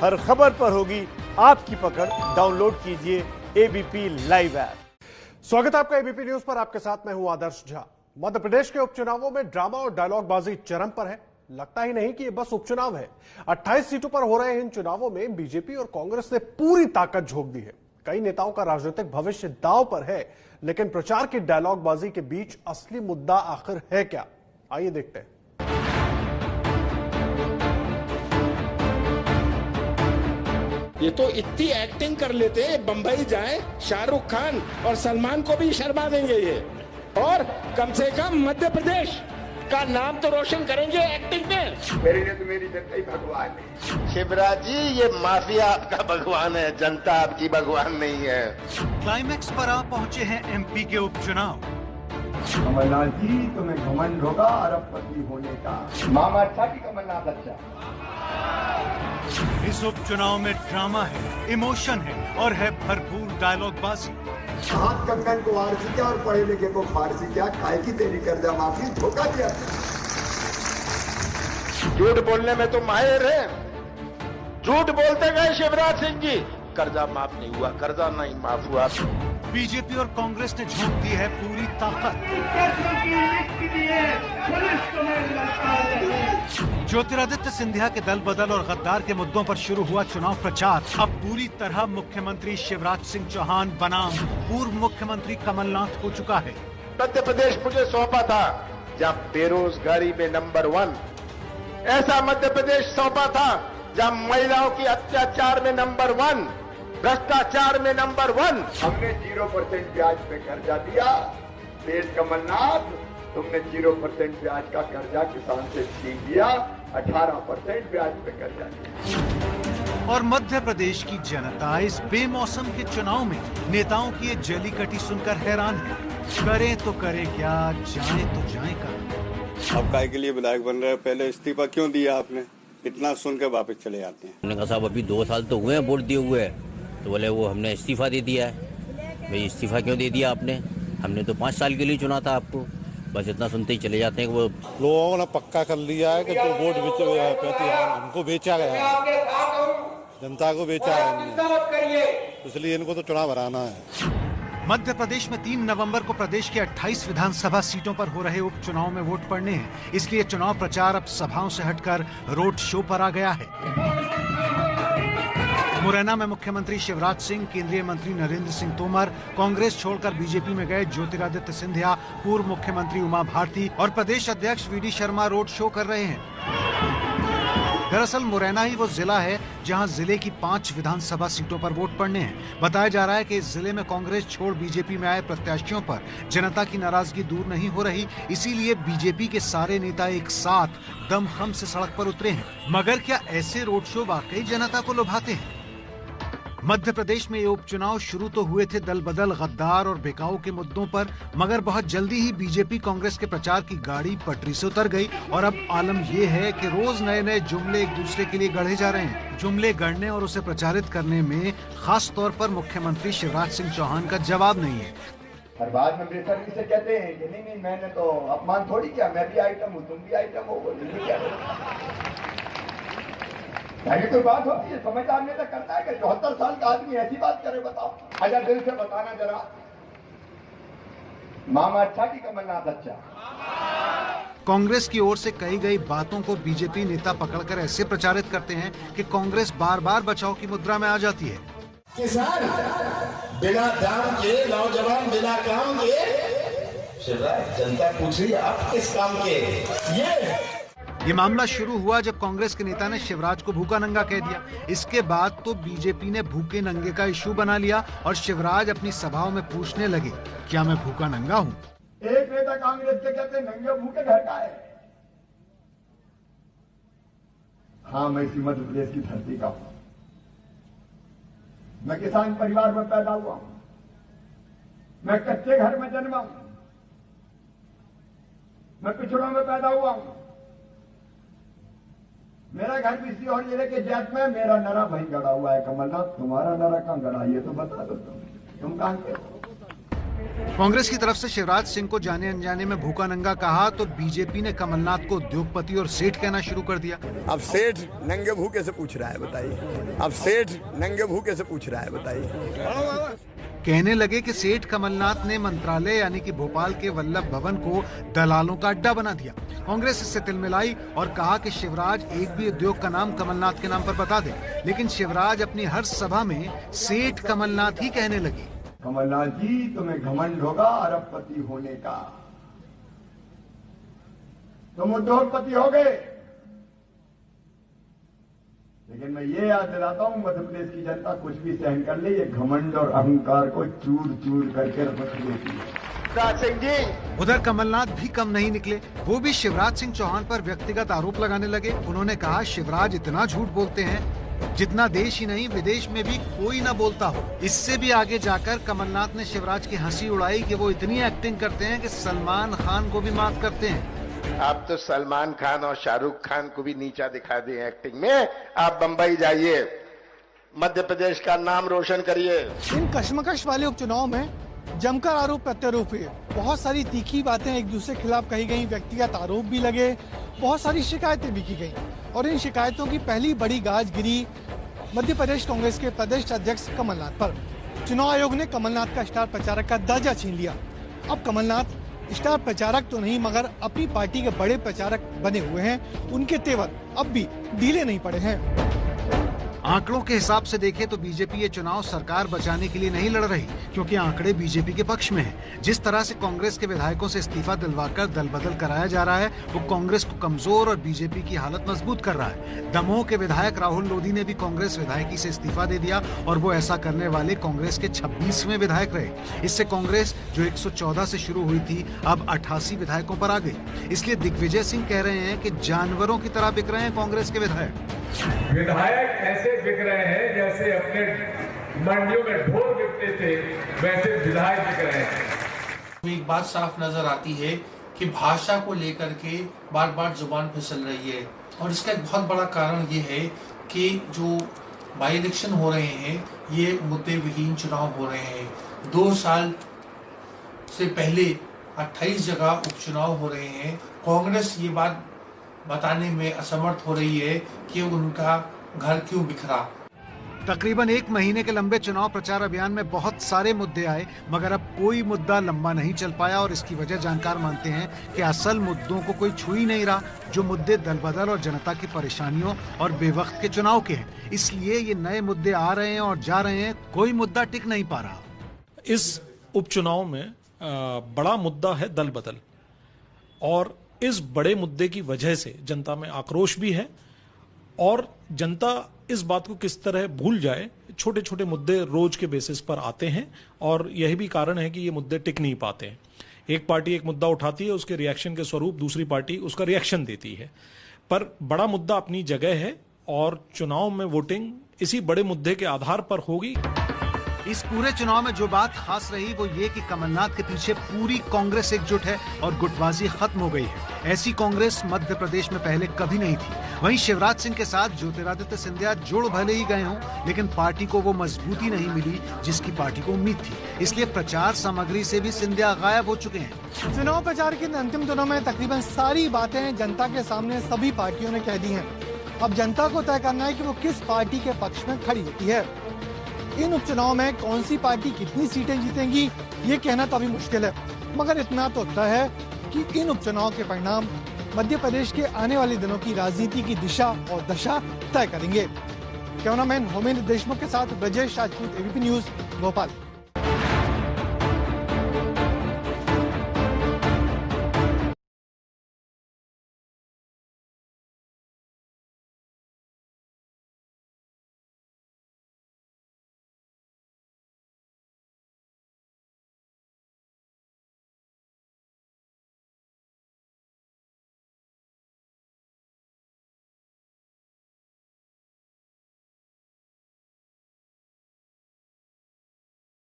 हर खबर पर होगी आपकी पकड़। डाउनलोड कीजिए एबीपी लाइव ऐप। स्वागत है आपका एबीपी न्यूज पर। आपके साथ मैं हूं आदर्श झा। मध्य प्रदेश के उपचुनावों में ड्रामा और डायलॉगबाजी चरम पर है। लगता ही नहीं कि ये बस उपचुनाव है। 28 सीटों पर हो रहे इन चुनावों में बीजेपी और कांग्रेस ने पूरी ताकत झोंक दी है। कई नेताओं का राजनीतिक भविष्य दांव पर है, लेकिन प्रचार की डायलॉगबाजी के बीच असली मुद्दा आखिर है क्या? आइए देखते हैं। ये तो इतनी एक्टिंग कर लेते हैं, बंबई जाए शाहरुख खान और सलमान को भी शर्मा देंगे ये, और कम से कम मध्य प्रदेश का नाम तो रोशन करेंगे एक्टिंग में। मेरे लिए तो मेरी जनता ही भगवान है। शिवराज जी, ये माफिया आपका भगवान है, जनता आपकी भगवान नहीं है। क्लाइमैक्स पर आ पहुंचे हैं एमपी के उपचुनाव। कमलनाथ जी, तुम्हें घमंड होगा अरबपति होने का। मामा अच्छा की कमलनाथ अच्छा। इस उपचुनाव में ड्रामा है, इमोशन है और है भरपूर डायलॉगबाजी। हाथ कंगन को वारसी क्या और पढ़े लिखे को फारसी क्या, काय की तेरी कर्जा माफी, धोखा दिया। झूठ बोलने में तो माहिर है। झूठ बोलते गए शिवराज सिंह जी, कर्जा माफ नहीं हुआ, कर्जा नहीं माफ हुआ। बीजेपी और कांग्रेस ने झोंक दी है पूरी ताकत। ज्योतिरादित्य सिंधिया के दल बदल और गद्दार के मुद्दों पर शुरू हुआ चुनाव प्रचार अब पूरी तरह मुख्यमंत्री शिवराज सिंह चौहान बनाम पूर्व मुख्यमंत्री कमलनाथ हो चुका है। मध्य प्रदेश मुझे सौंपा था जब बेरोजगारी में नंबर 1, ऐसा मध्य प्रदेश सौंपा था जब महिलाओं की अत्याचार में नंबर 1, भ्रष्टाचार में नंबर 1। हमने 0% ब्याज पे कर्जा दिया। तेज कमलनाथ, तुमने 0% ब्याज का कर्जा किसान से छीन लिया, 18% ब्याज पे कर्जा दिया। और मध्य प्रदेश की जनता इस बेमौसम के चुनाव में नेताओं की ये जली कटी सुनकर हैरान है। करें तो करे क्या, जाए तो जाए कहाँ। अब काय के लिए विधायक बन रहे हैं? पहले इस्तीफा क्यों दिया आपने? इतना सुन के वापस चले जाते हैं। हमने कहा साहब अभी 2 साल तो हुए हैं वोट दिए हुए, तो बोले वो हमने इस्तीफा दे दिया है। भाई इस्तीफा क्यों दे दिया आपने? हमने तो 5 साल के लिए चुना था आपको। बस इतना सुनते ही चले जाते हैं। वो लोगों ने पक्का कर लिया है कि जो वोट हमको बेचा गया है, जनता को बेचा है, इसलिए इनको तो चुनाव हराना है। मध्य प्रदेश में 3 नवंबर को प्रदेश के 28 विधानसभा सीटों पर हो रहे उपचुनाव में वोट पड़ने हैं। इसलिए चुनाव प्रचार अब सभाओं से हटकर रोड शो पर आ गया है। मुरैना में मुख्यमंत्री शिवराज सिंह, केंद्रीय मंत्री नरेंद्र सिंह तोमर, कांग्रेस छोड़कर बीजेपी में गए ज्योतिरादित्य सिंधिया, पूर्व मुख्यमंत्री उमा भारती और प्रदेश अध्यक्ष वीडी शर्मा रोड शो कर रहे हैं। दरअसल मुरैना ही वो जिला है जहां जिले की 5 विधानसभा सीटों पर वोट पड़ने हैं। बताया जा रहा है कि इस जिले में कांग्रेस छोड़ बीजेपी में आए प्रत्याशियों पर जनता की नाराजगी दूर नहीं हो रही, इसीलिए बीजेपी के सारे नेता एक साथ दमखम से सड़क पर उतरे हैं। मगर क्या ऐसे रोड शो वाकई जनता को लुभाते हैं? मध्य प्रदेश में ये उपचुनाव शुरू तो हुए थे दल बदल, गद्दार और बेकाऊ के मुद्दों पर, मगर बहुत जल्दी ही बीजेपी कांग्रेस के प्रचार की गाड़ी पटरी से उतर गई और अब आलम ये है कि रोज नए नए जुमले एक दूसरे के लिए गढ़े जा रहे हैं। जुमले गढ़ने और उसे प्रचारित करने में खास तौर पर मुख्यमंत्री शिवराज सिंह चौहान का जवाब नहीं है। हर बात में बेसब्री से कहते हैं कि नहीं मैंने तो अपमान थोड़ी किया, मैं भी आइटम हूँ, तुम भी आइटम हो, पहले कोई बात होती है, समझदार नेता करता है कि 74 साल का आदमी ऐसी बात करे? बताओ, अच्छा दिल से बताना जरा, मामा अच्छा की कमलनाथ अच्छा? कांग्रेस की ओर से कही गई बातों को बीजेपी नेता पकड़कर ऐसे प्रचारित करते हैं कि कांग्रेस बार बार बचाव की मुद्रा में आ जाती है। किसान बिना दाम के, नौजवान बिना काम के, शिवराज जनता पूछ रही आप किस काम के? ये मामला शुरू हुआ जब कांग्रेस के नेता ने शिवराज को भूखा नंगा कह दिया। इसके बाद तो बीजेपी ने भूखे नंगे का इशू बना लिया और शिवराज अपनी सभाओं में पूछने लगे, क्या मैं भूखा नंगा हूँ? एक नेता कांग्रेस के कहते नंगे भूखे घर का है। हाँ, मैं इसी मध्य प्रदेश की धरती का हूँ। मैं किसान परिवार में पैदा हुआ हूँ। मैं कच्चे घर में जन्मा हूँ। मैं पिछड़ों में पैदा हुआ हूँ। मेरा घर भी सीहोर जिले के जैत में, मेरा नरा वहीं गड़ा हुआ है। कमलनाथ, तुम्हारा नरा कहाँ गड़ा, ये तो बता दो तुम कहाँ के हो? कांग्रेस की तरफ से शिवराज सिंह को जाने अनजाने में भूखा नंगा कहा तो बीजेपी ने कमलनाथ को उद्योगपति और सेठ कहना शुरू कर दिया। अब सेठ नंगे भूखे से पूछ रहा है, बताइए। अब सेठ नंगे भूखे से पूछ रहा है, बताइए। कहने लगे कि सेठ कमलनाथ ने मंत्रालय यानी कि भोपाल के वल्लभ भवन को दलालों का अड्डा बना दिया। कांग्रेस इससे तिलमिलाई और कहा कि शिवराज एक भी उद्योग का नाम कमलनाथ के नाम पर बता दे, लेकिन शिवराज अपनी हर सभा में सेठ कमलनाथ ही कहने लगे। कमलनाथ जी, तुम्हें घमंड होगा अरबपति होने का, तुम उद्योगपति हो गए, लेकिन मैं ये याद दिलाता हूं मध्य प्रदेश की जनता कुछ भी सहन कर ले, ये घमंड और अहंकार को चूर चूर करके रख लेती है। सिंह जी, उधर कमलनाथ भी कम नहीं निकले, वो भी शिवराज सिंह चौहान पर व्यक्तिगत आरोप लगाने लगे। उन्होंने कहा शिवराज इतना झूठ बोलते हैं जितना देश ही नहीं विदेश में भी कोई ना बोलता हो। इससे भी आगे जाकर कमलनाथ ने शिवराज की हंसी उड़ाई कि वो इतनी एक्टिंग करते हैं कि सलमान खान को भी मात करते हैं। आप तो सलमान खान और शाहरुख खान को भी नीचा दिखा दिए एक्टिंग में। आप बंबई जाइए, मध्य प्रदेश का नाम रोशन करिए। इन कश्मकश वाले उपचुनाव में जमकर आरोप प्रत्यारोप हुए, बहुत सारी तीखी बातें एक दूसरे के खिलाफ कही गई, व्यक्तिगत आरोप भी लगे, बहुत सारी शिकायतें भी की गई और इन शिकायतों की पहली बड़ी गाज गिरी मध्य प्रदेश कांग्रेस के प्रदेश अध्यक्ष कमलनाथ पर। चुनाव आयोग ने कमलनाथ का स्टार प्रचारक का दर्जा छीन लिया। अब कमलनाथ स्टार प्रचारक तो नहीं मगर अपनी पार्टी के बड़े प्रचारक बने हुए हैं। उनके तेवर अब भी ढीले नहीं पड़े हैं। आंकड़ों के हिसाब से देखें तो बीजेपी ये चुनाव सरकार बचाने के लिए नहीं लड़ रही, क्योंकि आंकड़े बीजेपी के पक्ष में हैं। जिस तरह से कांग्रेस के विधायकों से इस्तीफा दिलवाकर दल बदल कराया जा रहा है, वो कांग्रेस को कमजोर और बीजेपी की हालत मजबूत कर रहा है। दमोह के विधायक राहुल लोधी ने भी कांग्रेस विधायकी से इस्तीफा दे दिया और वो ऐसा करने वाले कांग्रेस के 26वें विधायक रहे। इससे कांग्रेस जो 114 से शुरू हुई थी अब 88 विधायकों पर आ गई। इसलिए दिग्विजय सिंह कह रहे हैं कि जानवरों की तरह बिक रहे हैं कांग्रेस के विधायक ऐसे बिक रहे हैं जैसे अपने मंडियों में ढोल बिकते थे, वैसे विधायक बिक रहे हैं। एक बात साफ नजर आती है कि भाषा को लेकर के बार बार जुबान फिसल रही है और इसका एक बहुत बड़ा कारण ये है कि जो बाई इलेक्शन हो रहे हैं ये मुद्दे विहीन चुनाव हो रहे हैं। 2 साल से पहले 28 जगह उपचुनाव हो रहे हैं। कांग्रेस ये बात बताने में असमर्थ हो रही है कि उनका घर क्यों बिखरा। तकरीबन 1 महीने के लंबे चुनाव प्रचार अभियान में बहुत सारे मुद्दे आए, मगर अब कोई मुद्दा लंबा नहीं चल पाया और इसकी वजह जानकार मानते हैं कि असल मुद्दों को कोई छू ही नहीं रहा, जो मुद्दे दल बदल और जनता की परेशानियों और बेवक्त के चुनाव के हैं। इसलिए ये नए मुद्दे आ रहे हैं और जा रहे हैं, कोई मुद्दा टिक नहीं पा रहा। इस उपचुनाव में बड़ा मुद्दा है दल बदल और इस बड़े मुद्दे की वजह से जनता में आक्रोश भी है और जनता इस बात को किस तरह भूल जाए। छोटे छोटे मुद्दे रोज के बेसिस पर आते हैं और यही भी कारण है कि ये मुद्दे टिक नहीं पाते हैं। एक पार्टी एक मुद्दा उठाती है, उसके रिएक्शन के स्वरूप दूसरी पार्टी उसका रिएक्शन देती है, पर बड़ा मुद्दा अपनी जगह है और चुनाव में वोटिंग इसी बड़े मुद्दे के आधार पर होगी। इस पूरे चुनाव में जो बात खास रही वो ये कि कमलनाथ के पीछे पूरी कांग्रेस एकजुट है और गुटबाजी खत्म हो गई है। ऐसी कांग्रेस मध्य प्रदेश में पहले कभी नहीं थी। वहीं शिवराज सिंह के साथ ज्योतिरादित्य सिंधिया जुड़ भले ही गए हों, लेकिन पार्टी को वो मजबूती नहीं मिली जिसकी पार्टी को उम्मीद थी। इसलिए प्रचार सामग्री से भी सिंधिया गायब हो चुके हैं। चुनाव प्रचार के अंतिम दिनों में तकरीबन सारी बातें जनता के सामने सभी पार्टियों ने कह दी हैं। अब जनता को तय करना है कि वो किस पार्टी के पक्ष में खड़ी होती है। इन उपचुनाव में कौन सी पार्टी कितनी सीटें जीतेंगी ये कहना तो अभी मुश्किल है, मगर इतना तो तय है कि इन उपचुनाव के परिणाम मध्य प्रदेश के आने वाले दिनों की राजनीति की दिशा और दशा तय करेंगे। कैमरामैन होमेंद्र देशमुख के साथ ब्रजेश राजपूत, एबीपी न्यूज, भोपाल।